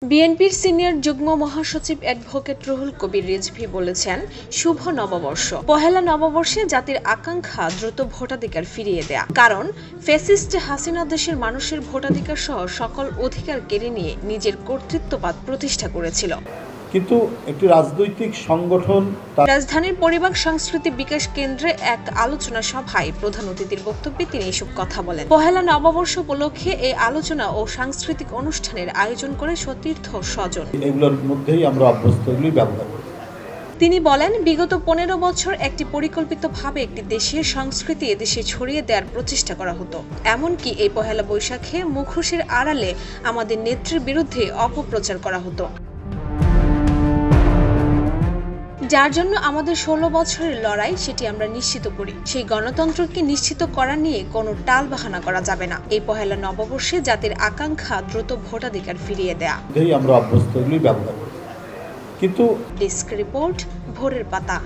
বিএনপির সিনিয়র যুগ্ম মহাসচিব অ্যাডভোকেট রুহুল কবির রিজভী বলেছেন, শুভ নববর্ষ। পহেলা নববর্ষে জাতির আকাঙ্ক্ষা দ্রুত ভোটাধিকার ফিরিয়ে দেয়া। কারণ ফ্যাসিস্ট হাসিনা দেশের মানুষের ভোটাধিকার সহ সকল অধিকার কেড়ে নিয়ে নিজের কর্তৃত্ববাদ প্রতিষ্ঠা করেছিল। কিন্তু একটি রাজনৈতিক সংগঠন রাজধানীর পরিবার সংস্কৃতি বিকাশ কেন্দ্রে এক আলোচনা সভায় প্রধান অতিথির বক্তব্যে তিনি এসব কথা বলেন। পহেলা নববর্ষ উপলক্ষে এই আলোচনা ও সাংস্কৃতিক অনুষ্ঠানের আয়োজন করে সতীর্থ স্বজন। এগুলোর মধ্যেই আমরা অভ্যস্ত, এগুলি ব্যবহার করি। তিনি বলেন, বিগত 15 বছর একটি পরিকল্পিতভাবে একটি দেশের সংস্কৃতি এদেশে ছড়িয়ে দেওয়ার প্রচেষ্টা করা হতো। এমনকি এই পহেলা বৈশাখে মুখোশের আড়ালে আমাদের নেত্রীর বিরুদ্ধে অপপ্রচার করা হতো, যার জন্য আমাদের 16 বছরের লড়াই সেটি আমরা নিশ্চিত করি। সেই গণতন্ত্রকে নিশ্চিত করা নিয়ে কোনো টালবাহানা করা যাবে না। এই পহেলা নববর্ষে জাতির আকাঙ্ক্ষা দ্রুত ভোটাধিকার ফিরিয়ে দেয়া। আমরা অভ্যস্ত, এগুলি ব্যবহার করি। কিন্তু ডেস্ক রিপোর্ট, ভোরের পাতা।